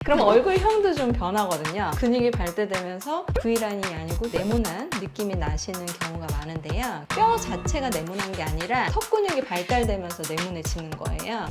그럼 얼굴형도 좀 변하거든요. 근육이 발달되면서 V라인이 아니고 네모난 느낌이 나시는 경우가 많은데요. 뼈 자체가 네모난 게 아니라 턱 근육이 발달되면서 네모내지는 거예요.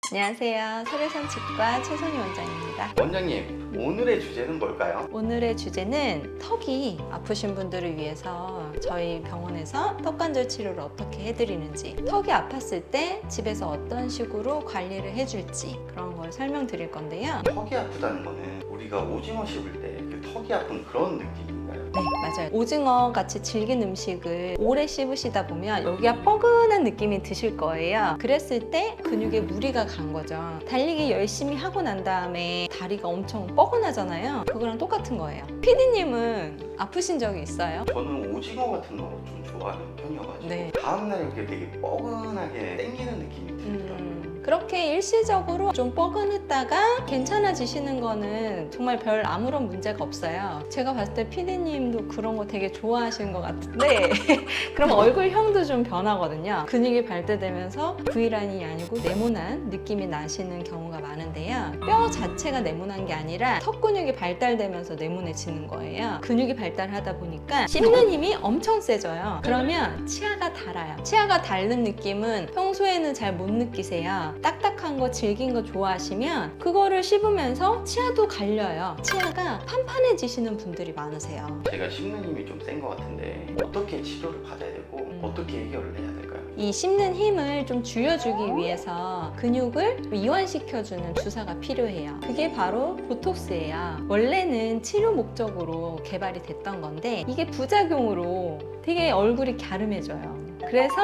안녕하세요. 설혜선 치과 최선희 원장입니다. 원장님, 오늘의 주제는 뭘까요? 오늘의 주제는 턱이 아프신 분들을 위해서 저희 병원에서 턱관절 치료를 어떻게 해드리는지, 턱이 아팠을 때 집에서 어떤 식으로 관리를 해줄지 그런 걸 설명드릴 건데요. 턱이 아프다는 거는 우리가 오징어 씹을 때 그 턱이 아픈 그런 느낌인가요? 네, 맞아요. 오징어 같이 질긴 음식을 오래 씹으시다 보면 여기가 뻐근한 느낌이 드실 거예요. 그랬을 때 근육에 무리가 간 거죠. 달리기 열심히 하고 난 다음에 다리가 엄청 뻐근하잖아요. 그거랑 똑같은 거예요. PD님은 아프신 적이 있어요? 저는 오징어 같은 거 좀 좋아하는 편이어가지고 네. 다음날 이렇게 되게 뻐근하게 땡기는 느낌이 들더라고요. 그렇게 일시적으로 좀 뻐근했다가 괜찮아지시는 거는 정말 별 아무런 문제가 없어요. 제가 봤을 때 PD님도 그런 거 되게 좋아하시는 것 같은데 그럼 얼굴형도 좀 변하거든요. 근육이 발달되면서 V라인이 아니고 네모난 느낌이 나시는 경우가 많은데요. 뼈 자체가 네모난 게 아니라 턱 근육이 발달되면서 네모내지는 거예요. 근육이 발달하다 보니까 씹는 힘이 엄청 세져요. 그러면 치아가 닳아요. 치아가 닳는 느낌은 평소에는 잘 못 느끼세요. 딱딱한 거, 질긴 거 좋아하시면 그거를 씹으면서 치아도 갈려요. 치아가 판판해지시는 분들이 많으세요. 제가 씹는 힘이 좀 센 것 같은데 어떻게 치료를 받아야 되고 어떻게 해결을 해야 될까요? 이 씹는 힘을 좀 줄여주기 위해서 근육을 이완시켜주는 주사가 필요해요. 그게 바로 보톡스예요. 원래는 치료 목적으로 개발이 됐던 건데 이게 부작용으로 되게 얼굴이 갸름해져요. 그래서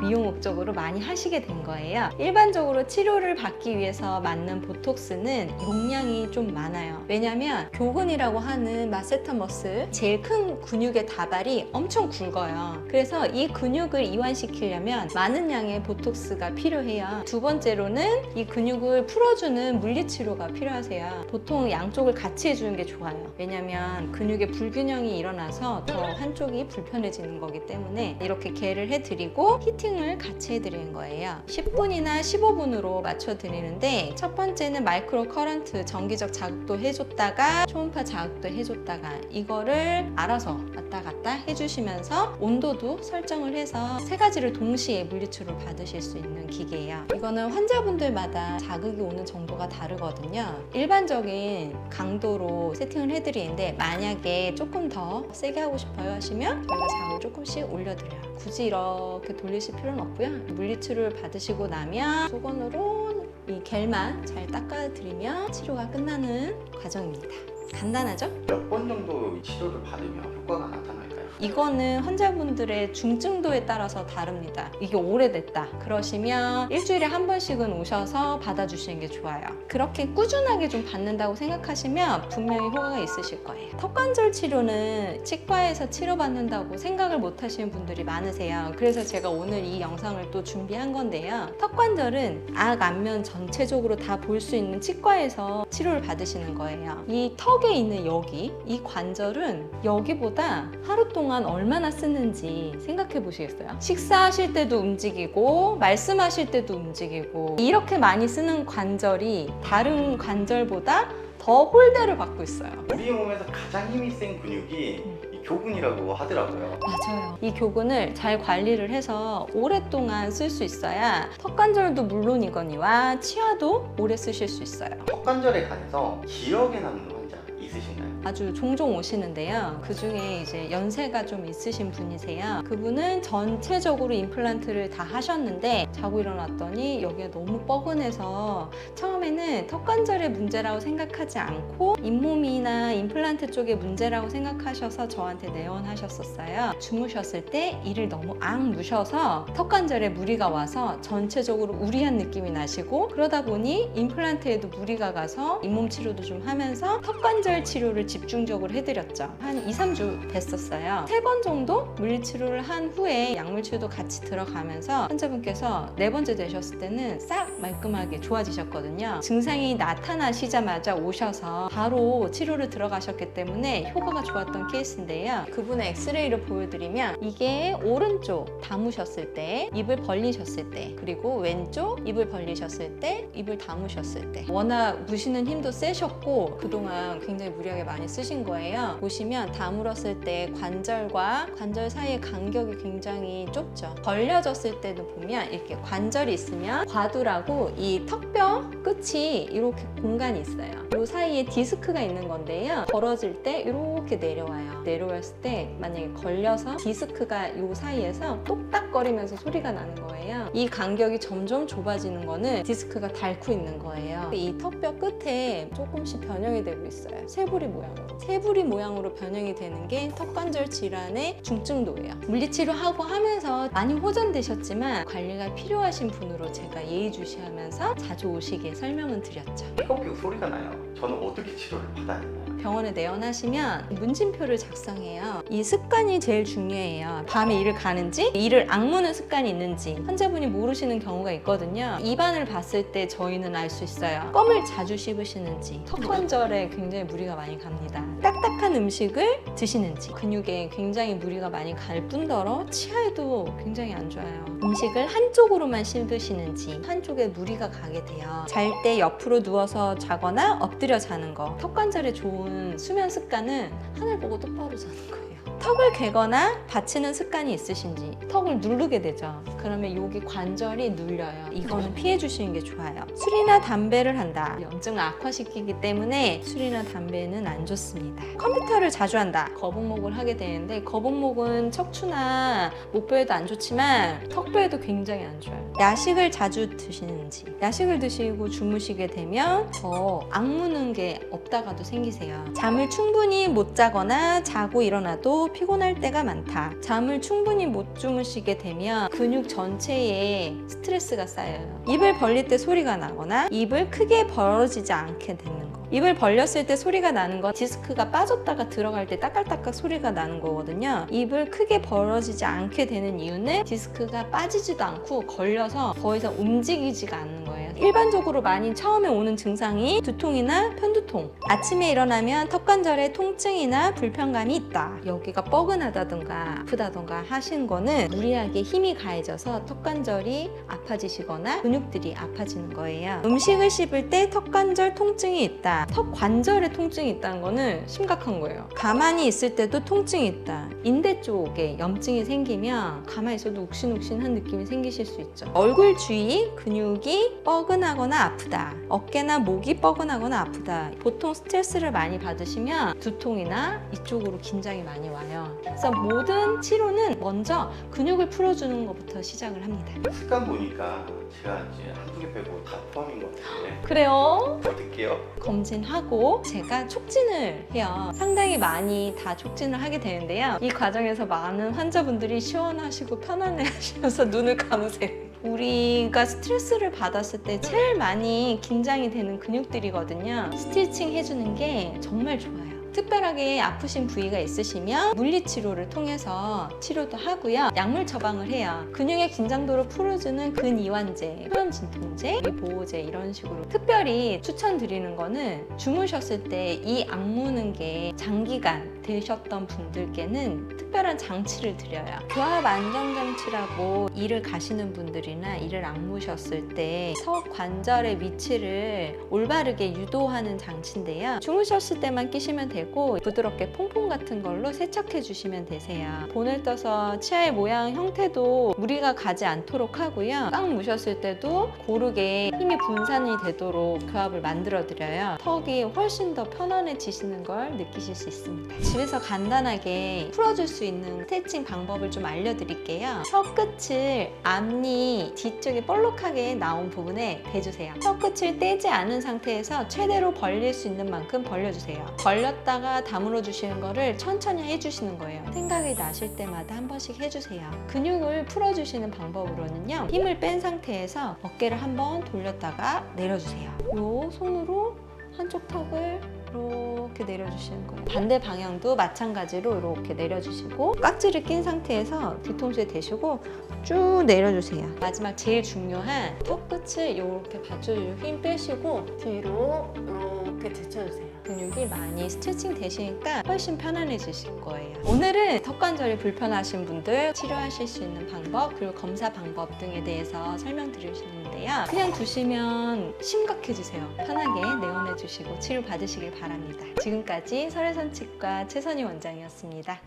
미용 목적으로 많이 하시게 된 거예요. 일반적으로 치료를 받기 위해서 맞는 보톡스는 용량이 좀 많아요. 왜냐면 교근이라고 하는 마세터 머슬, 제일 큰 근육의 다발이 엄청 굵어요. 그래서 이 근육을 이완시키려면 많은 양의 보톡스가 필요해요. 두 번째로는 이 근육을 풀어주는 물리치료가 필요하세요. 보통 양쪽을 같이 해주는 게 좋아요. 왜냐면 근육의 불균형이 일어나서 더 한쪽이 불편해지는 거기 때문에 이렇게 개를 해드리고 히팅을 같이 해드리는 거예요. 10분이나 15분으로 맞춰드리는데 첫 번째는 마이크로 커런트, 전기적 자극도 해줬다가 초음파 자극도 해줬다가 이거를 알아서 왔다 갔다 해주시면서 온도도 설정을 해서 세 가지를 동시에 물리치료를 받으실 수 있는 기계예요. 이거는 환자분들마다 자극이 오는 정도가 다르거든요. 일반적인 강도로 세팅을 해드리는데 만약에 조금 더 세게 하고 싶어요 하시면 저희가 자극을 조금씩 올려드려요. 굳이 이렇게 돌리실 필요는 없고요. 물리치료를 받으시고 나면 수건으로 이 겔만 잘 닦아드리면 치료가 끝나는 과정입니다. 간단하죠? 몇 번 정도 치료를 받으면 효과가 나타날까요? 이거는 환자분들의 중증도에 따라서 다릅니다. 이게 오래됐다 그러시면 일주일에 한 번씩은 오셔서 받아주시는 게 좋아요. 그렇게 꾸준하게 좀 받는다고 생각하시면 분명히 효과가 있으실 거예요. 턱관절 치료는 치과에서 치료받는다고 생각을 못 하시는 분들이 많으세요. 그래서 제가 오늘 이 영상을 또 준비한 건데요. 턱관절은 악, 안면 전체적으로 다 볼 수 있는 치과에서 치료를 받으시는 거예요. 이 턱에 있는 여기, 이 관절은 여기보다 하루 동안 얼마나 쓰는지 생각해 보시겠어요? 식사하실 때도 움직이고 말씀하실 때도 움직이고 이렇게 많이 쓰는 관절이 다른 관절보다 더 홀대를 받고 있어요. 우리 몸에서 가장 힘이 센 근육이 이 교근이라고 하더라고요. 맞아요. 이 교근을 잘 관리를 해서 오랫동안 쓸 수 있어야 턱관절도 물론이거니와 치아도 오래 쓰실 수 있어요. 턱관절에 관해서 기억에 남는 환자 있으신가요? 아주 종종 오시는데요. 그 중에 이제 연세가 좀 있으신 분이세요. 그분은 전체적으로 임플란트를 다 하셨는데 자고 일어났더니 여기가 너무 뻐근해서 처음에는 턱관절의 문제라고 생각하지 않고 잇몸이나 임플란트 쪽의 문제라고 생각하셔서 저한테 내원하셨었어요. 주무셨을 때 이를 너무 악 누셔서 턱관절에 무리가 와서 전체적으로 우리한 느낌이 나시고 그러다 보니 임플란트에도 무리가 가서 잇몸 치료도 좀 하면서 턱관절 치료를 집중적으로 해드렸죠. 한 2, 3주 됐었어요. 3번 정도 물리치료를 한 후에 약물치료도 같이 들어가면서 환자분께서 4번째 되셨을 때는 싹 말끔하게 좋아지셨거든요. 증상이 나타나시자마자 오셔서 바로 치료를 들어가셨기 때문에 효과가 좋았던 케이스인데요. 그분의 엑스레이를 보여드리면 이게 오른쪽 담으셨을 때, 입을 벌리셨을 때, 그리고 왼쪽 입을 벌리셨을 때, 입을 담으셨을 때 워낙 무시는 힘도 세셨고 그동안 굉장히 무리하게 많이 쓰신 거예요. 보시면 다물었을 때 관절과 관절 사이의 간격이 굉장히 좁죠. 벌려졌을 때도 보면 이렇게 관절이 있으면 과두라고 이 턱뼈 끝이 이렇게 공간이 있어요. 이 사이에 디스크가 있는 건데요. 벌어질 때 이렇게 내려와요. 내려왔을 때 만약에 걸려서 디스크가 이 사이에서 똑딱거리면서 소리가 나는 거예요. 이 간격이 점점 좁아지는 거는 디스크가 닳고 있는 거예요. 이 턱뼈 끝에 조금씩 변형이 되고 있어요. 새부리 모양으로. 새부리 모양으로 변형이 되는 게 턱관절 질환의 중증도예요. 물리치료하고 하면서 많이 호전되셨지만 관리가 필요하신 분으로 제가 예의주시하면서 자주 오시게 설명은 드렸죠. 삐걱삐걱 소리가 나요. 저는 어떻게 치료를 받아야 되나요? 병원에 내원하시면 문진표를 작성해요. 이 습관이 제일 중요해요. 밤에 이를 가는지, 이를 악무는 습관이 있는지 환자분이 모르시는 경우가 있거든요. 입안을 봤을 때 저희는 알 수 있어요. 껌을 자주 씹으시는지, 턱관절에 굉장히 무리가 많이 갑니다. 딱딱한 음식을 드시는지, 근육에 굉장히 무리가 많이 갈 뿐더러 치아에도 굉장히 안 좋아요. 음식을 한쪽으로만 씹으시는지, 한쪽에 무리가 가게 돼요. 잘 때 옆으로 누워서 자거나 엎드려 자는 거. 턱관절에 좋은 수면 습관은 하늘 보고 똑바로 자는 거예요. 턱을 괴거나 받치는 습관이 있으신지 턱을 누르게 되죠. 그러면 여기 관절이 눌려요. 이거는 피해 주시는 게 좋아요. 술이나 담배를 한다. 염증을 악화시키기 때문에 술이나 담배는 안 좋습니다. 컴퓨터를 자주 한다. 거북목을 하게 되는데 거북목은 척추나 목뼈에도 안 좋지만 턱뼈에도 굉장히 안 좋아요. 야식을 자주 드시는지. 야식을 드시고 주무시게 되면 더 악무는 게 없다가도 생기세요. 잠을 충분히 못 자거나 자고 일어나도 피곤할 때가 많다. 잠을 충분히 못 주무시게 되면 근육 전체에 스트레스가 쌓여요. 입을 벌릴 때 소리가 나거나 입을 크게 벌어지지 않게 되는 거. 입을 벌렸을 때 소리가 나는 건 디스크가 빠졌다가 들어갈 때 따깍따깍 소리가 나는 거거든요. 입을 크게 벌어지지 않게 되는 이유는 디스크가 빠지지도 않고 걸려서 더 이상 움직이지가 않는 거예요. 일반적으로 많이 처음에 오는 증상이 두통이나 편두통. 아침에 일어나면 턱관절에 통증이나 불편감이 있다. 여기가 뻐근하다든가 아프다든가 하신 거는 무리하게 힘이 가해져서 턱관절이 아파지시거나 근육들이 아파지는 거예요. 음식을 씹을 때 턱관절 통증이 있다. 턱 관절에 통증이 있다는 거는 심각한 거예요. 가만히 있을 때도 통증이 있다. 인대 쪽에 염증이 생기면 가만히 있어도 욱신욱신한 느낌이 생기실 수 있죠. 얼굴 주위 근육이 뻐근하거나 아프다. 어깨나 목이 뻐근하거나 아프다. 보통 스트레스를 많이 받으시면 두통이나 이쪽으로 긴장이 많이 와요. 그래서 모든 치료는 먼저 근육을 풀어주는 것부터 시작을 합니다. 습관 보니까 제가 이제 한두 개 빼고 다 포함인 것 같은데 그래요? 어떡해요? 검진하고 제가 촉진을 해요. 상당히 많이 다 촉진을 하게 되는데요. 이 과정에서 많은 환자분들이 시원하시고 편안해 하시면서 눈을 감으세요. 우리가 스트레스를 받았을 때 제일 많이 긴장이 되는 근육들이거든요. 스티칭 해주는 게 정말 좋아요. 특별하게 아프신 부위가 있으시면 물리치료를 통해서 치료도 하고요. 약물 처방을 해요. 근육의 긴장도를 풀어주는 근이완제, 표현진통제, 보호제 이런 식으로 특별히 추천드리는 거는 주무셨을 때 이 악무는 게 장기간 되셨던 분들께는 특별한 장치를 드려요. 교합 안정장치라고 일을 가시는 분들이나 일을 악무셨을 때 턱 관절의 위치를 올바르게 유도하는 장치인데요. 주무셨을 때만 끼시면 되고 부드럽게 퐁퐁 같은 걸로 세척해 주시면 되세요. 본을 떠서 치아의 모양 형태도 무리가 가지 않도록 하고요. 꽉 무셨을 때도 고르게 힘이 분산이 되도록 교합을 만들어 드려요. 턱이 훨씬 더 편안해지시는 걸 느끼실 수 있습니다. 집에서 간단하게 풀어줄 수 있는 스트레칭 방법을 좀 알려드릴게요. 혀 끝을 앞니 뒤쪽에 볼록하게 나온 부분에 대주세요. 혀 끝을 떼지 않은 상태에서 최대로 벌릴 수 있는 만큼 벌려주세요. 벌렸다가 다물어 주시는 거를 천천히 해주시는 거예요. 생각이 나실 때마다 한 번씩 해주세요. 근육을 풀어주시는 방법으로는요. 힘을 뺀 상태에서 어깨를 한번 돌렸다가 내려주세요. 요 손으로 한쪽 턱을 이렇게 내려주시는 거예요. 반대 방향도 마찬가지로 이렇게 내려주시고 깍지를 낀 상태에서 뒤통수에 대시고 쭉 내려주세요. 마지막 제일 중요한 턱 끝을 이렇게 받쳐주고 힘 빼시고 뒤로 이렇게 제쳐주세요. 근육이 많이 스트레칭 되시니까 훨씬 편안해지실 거예요. 오늘은 턱관절이 불편하신 분들 치료하실 수 있는 방법 그리고 검사 방법 등에 대해서 설명드리셨는데요. 그냥 두시면 심각해지세요. 편하게 내원해 주시고 치료 받으시길 바랍니다. 지금까지 설해선치과 최선희 원장이었습니다.